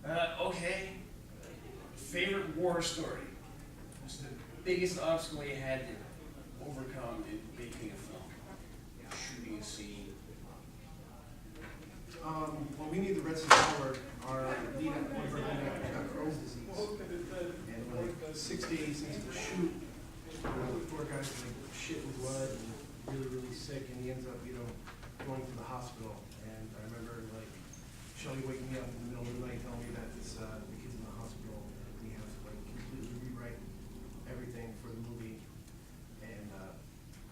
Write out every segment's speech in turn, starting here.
Okay. Favorite war story? What's the biggest obstacle you had to overcome in making a film? Shooting a scene? Well, we need the Reds of Power. Our lead actor, one of our lead actors got Crohn's disease. And like 6 days into the shoot, the poor guy's like shit with blood and really, really sick, and he ends up, going to the hospital. And I remember like Shelly waking me up in the middle of the night telling me that the kid's in the hospital, and we have to like completely rewrite everything for the movie. And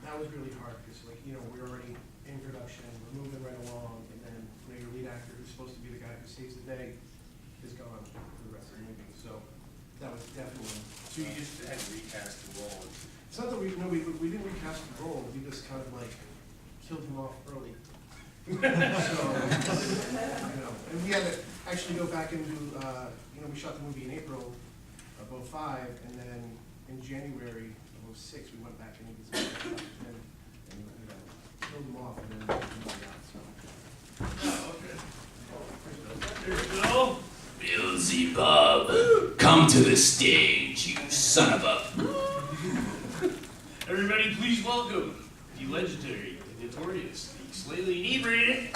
that was really hard because we're already in production, we're moving right along, and then your lead actor, who's supposed to be the guy who saves the day, is gone for the rest of the movie. So that was definitely. So you just had to recast the role? It's not that we didn't recast the role. We just kind of like killed him off early. So and we had to actually go back and do. We shot the movie in April of '05, and then in January of '06 we went back and we did some stuff and killed him off, and then moved out. So. Oh, okay. There's Bill. Beelzebub, come to the stage, you son of a... Everybody please welcome the legendary, the notorious, the slightly inebriated...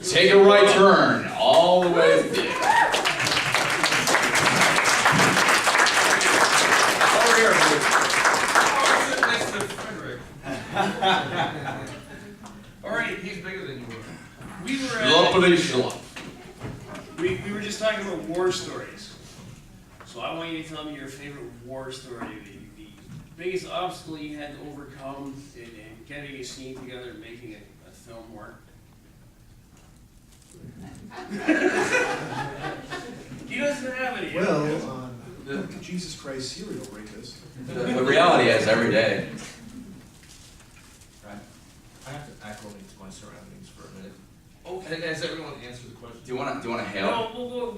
Take a right turn, all the way there. Over here, sit next to Frederick. Alright, he's bigger than you were. We were just talking about war stories. So I want you to tell me your favorite war story, the biggest obstacle you had to overcome in getting a scene together and making a film work. He doesn't have any. Well, Jesus Christ, serial rapist. The reality is every day. Right. I have to acclimate to my surroundings for a minute. Okay. Has everyone answered the question? Do you want to hail? No, we'll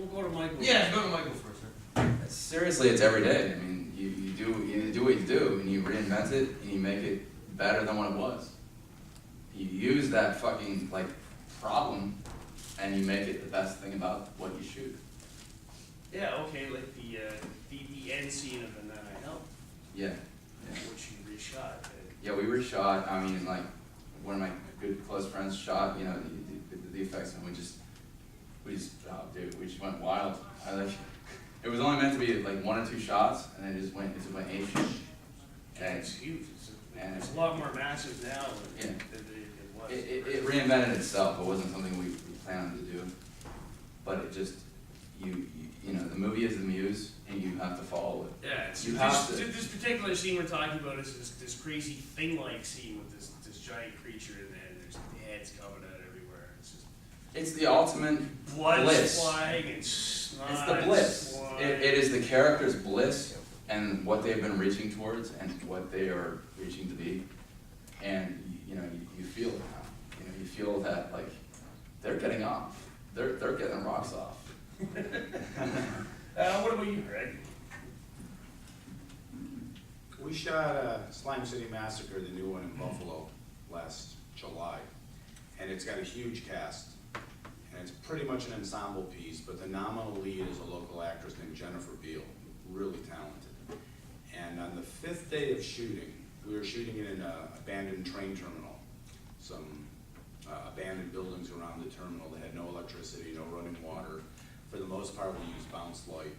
go to Michael. Yeah, go to Michael for a second. Seriously, it's every day. I mean, you do what you do, and you reinvent it, and you make it better than what it was. You use that fucking problem, and you make it the best thing about what you shoot. Yeah. Okay. Like the end scene of And Then I Helped. Yeah. Which you reshot. Yeah, we reshot. I mean, like one of my good close friends shot. The effects, and we just went wild. It was only meant to be like 1 or 2 shots, and it just went ape shit. And it's huge. It's a lot more massive now than it was. It reinvented itself. It wasn't something we planned to do, but it just the movie is the muse, and you have to follow it. Yeah, this particular scene we're talking about is this crazy thing-like scene with this giant creature, and then there's heads coming out everywhere. It's the ultimate blood bliss. Flying and snot. It's the bliss. It is the character's bliss and what they've been reaching towards and what they are reaching to be, and you feel it now. You feel that they're getting off. They're getting rocks off. What about you, Greg? We shot Slime City Massacre, the new one in Buffalo, last July, and it's got a huge cast, and it's pretty much an ensemble piece, but the nominal lead is a local actress named Jennifer Beal, really talented. And on the 5th day of shooting, we were shooting in an abandoned train terminal, some abandoned buildings around the terminal. They had no electricity, no running water. For the most part, we used bounce light.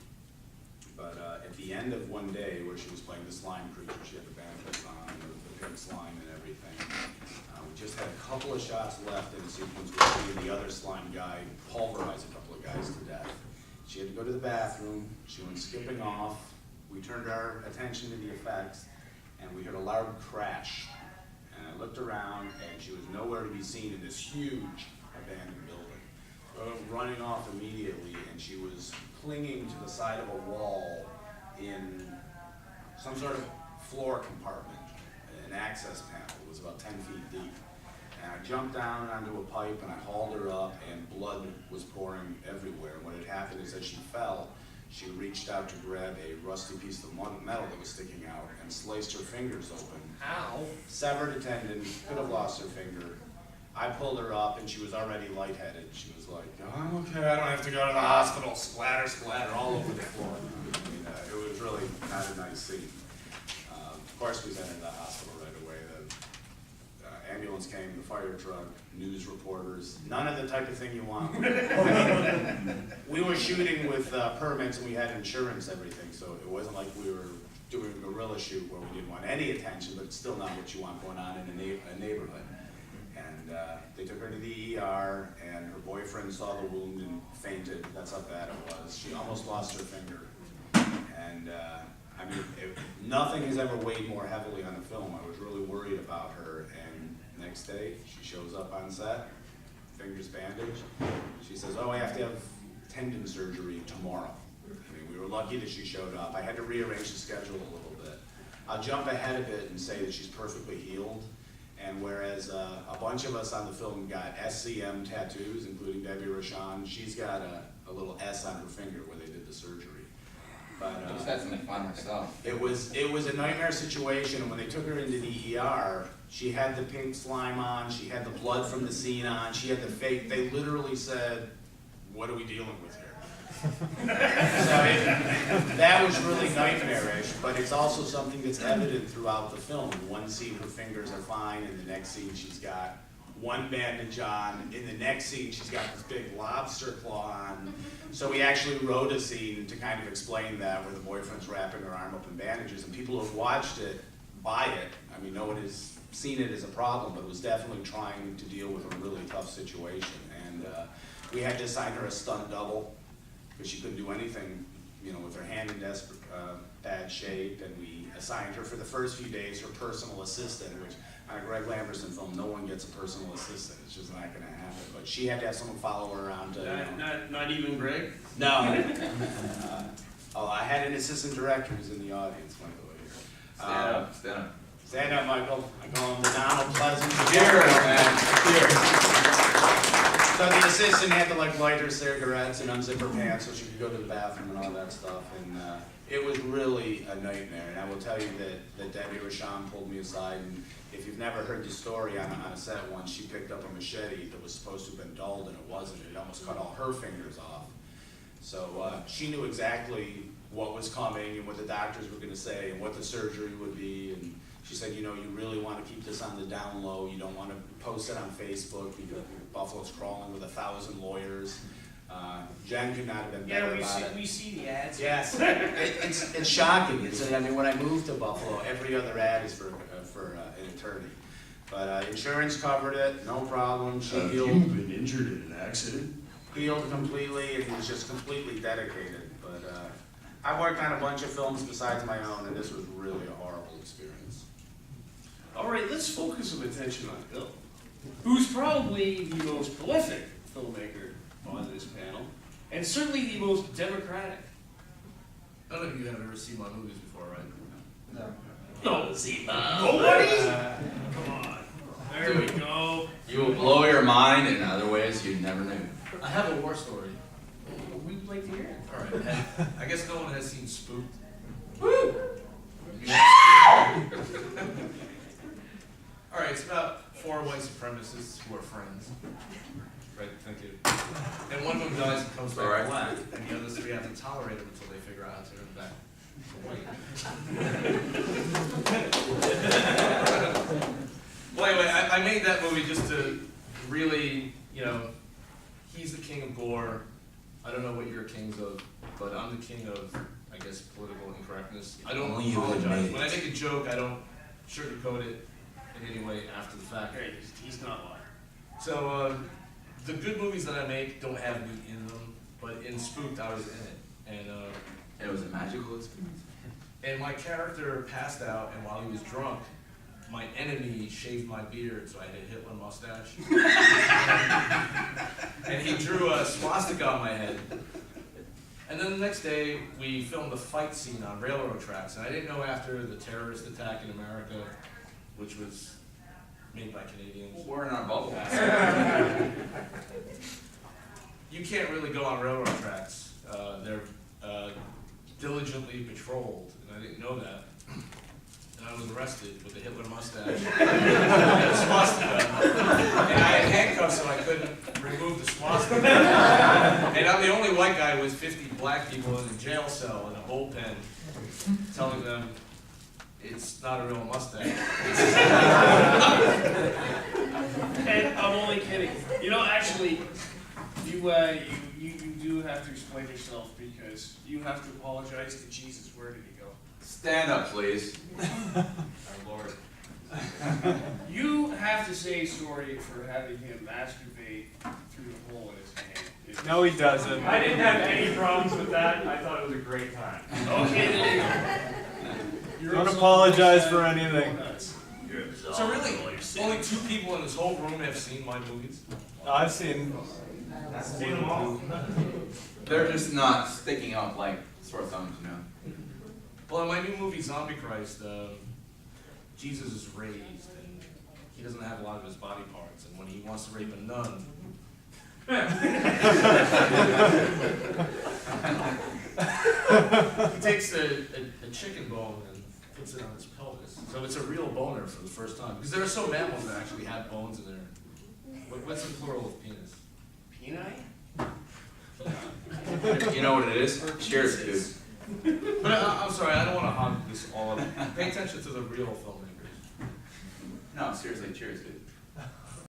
But at the end of one day, where she was playing the slime creature, she had the bandages on, and the pink slime and everything. We just had a couple of shots left in the sequence where she and the other slime guy pulverized a couple of guys to death. She had to go to the bathroom. She went skipping off. We turned our attention to the effects, and we heard a loud crash. And I looked around, and she was nowhere to be seen in this huge abandoned building. So I went running off immediately, and she was clinging to the side of a wall in some sort of floor compartment, an access panel. It was about 10 feet deep. And I jumped down onto a pipe, and I hauled her up, and blood was pouring everywhere. And what had happened is, as she fell, she reached out to grab a rusty piece of metal that was sticking out and sliced her fingers open. Ow. Severed a tendon, could have lost her finger. I pulled her up and she was already lightheaded. She was like, "Oh, I'm okay, I don't have to go to the hospital." Splatter, splatter, all over the floor. I mean, it was really not a nice scene. Of course, we sent her to the hospital right away. The ambulance came, the fire truck, news reporters, none of the type of thing you want. I mean, we were shooting with permits and we had insurance, everything, so it wasn't like we were doing a guerrilla shoot where we didn't want any attention, but it's still not what you want going on in a neighborhood. And they took her to the ER, and her boyfriend saw the wound and fainted. That's how bad it was. She almost lost her finger. And I mean, nothing has ever weighed more heavily on the film. I was really worried about her. And next day, she shows up on set, fingers bandaged. She says, "Oh, I have to have tendon surgery tomorrow." I mean, we were lucky that she showed up. I had to rearrange the schedule a little bit. I'll jump ahead of it and say that she's perfectly healed. And whereas a bunch of us on the film got SCM tattoos, including Debbie Rochon, she's got a little S on her finger where they did the surgery. But I just had something fun myself. it was a nightmare situation, and when they took her into the ER, she had the pink slime on, she had the blood from the scene on, she had the fake, they literally said, "What are we dealing with here?" So that was really nightmarish, but it's also something that's evident throughout the film. In one scene her fingers are fine, in the next scene she's got one bandage on, in the next scene she's got this big lobster claw on. So we actually wrote a scene to kind of explain that, where the boyfriend's wrapping her arm up in bandages, and people who have watched it buy it. I mean, no one has seen it as a problem, but it was definitely trying to deal with a really tough situation. And we had to assign her a stunt double, because she couldn't do anything, you know, with her hand in desperate, bad shape, and we assigned her for the first few days her personal assistant, which on a Greg Lamberson film, no one gets a personal assistant. It's just not going to happen. But she had to have someone follow her around to, Not even Greg? No. Oh, I had an assistant director who's in the audience, by the way. Stand up, stand up. Stand up, Michael. I call him the Donald Pleasant. Cheers, man. So the assistant had to like light her cigarettes and unzip her pants so she could go to the bathroom and all that stuff. And it was really a nightmare. And I will tell you that Debbie Rochon pulled me aside. And if you've never heard the story, on a set once, she picked up a machete that was supposed to have been dulled, and it wasn't. It almost cut all her fingers off. So she knew exactly what was coming and what the doctors were going to say and what the surgery would be. And she said, you know, you really want to keep this on the down low. You don't want to post it on Facebook because Buffalo's crawling with 1,000 lawyers. Jen could not have been better about it. We see the ads. Yes, it's shocking. I mean, when I moved to Buffalo, every other ad is for an attorney. But insurance covered it, no problem. She healed. Have you been injured in an accident? Healed completely, and was just completely dedicated. But I worked on a bunch of films besides my own, and this was really a horrible experience. All right, let's focus some attention on Bill, who's probably the most prolific filmmaker on this panel, and certainly the most democratic. I don't know if you have ever seen my movies before, right? No, Zebub. Nobody? Come on. There we go. You will blow your mind in other ways you never knew. I have a war story. We'd like to hear it. All right. I guess no one has seen Spooked. Woo! All right, it's about 4 white supremacists who are friends. Right, thank you. And one of them dies and comes back Alright. black, and the other 3 have to tolerate him until they figure out how to turn back white. Well, anyway, I made that movie just to really, you know, he's the king of gore. I don't know what you're kings of, but I'm the king of, I guess, political incorrectness. I don't Only you apologize. admit it. When I make a joke, I don't sugarcoat it in any way after the fact. Great, he's not lying. So, the good movies that I make don't have me in them, but in Spooked, I was in it. And It was a magical experience. and my character passed out, and while he was drunk, my enemy shaved my beard, so I had a Hitler mustache. And he drew a swastika on my head. And then the next day, we filmed a fight scene on railroad tracks, and I didn't know after the terrorist attack in America, which was made by Canadians. We're in our bubble. You can't really go on railroad tracks. They're diligently patrolled, and I didn't know that. and I was arrested with a Hitler mustache and a swastika. And I had handcuffs so I couldn't remove the swastika. And I'm the only white guy with 50 black people in a jail cell in a bullpen telling them it's not a real mustache. And I'm only kidding. You know, actually, you do have to explain yourself because you have to apologize to Jesus. Where did he go? Stand up, please. Our Lord. You have to say sorry for having him masturbate through the hole in his hand. No, he doesn't. I didn't have any problems with that. I thought it was a great time. Okay, there you go. Don't apologize for anything. So really, only 2 people in this whole room have seen my movies? I've seen. Seen them all. They're just not sticking out like sore thumbs, you know. Well, in my new movie, Zombie Christ, Jesus is raised, and he doesn't have a lot of his body parts, and when he wants to rape a nun, he takes a chicken bone and puts it on its pelvis. So it's a real boner for the first time. Because there are some mammals that actually have bones in there. What's the plural of penis? Peni? You know what it is? Cheers, dude. But I'm sorry, I don't want to hog this all up. Pay attention to the real filmmakers. No, seriously, cheers, dude.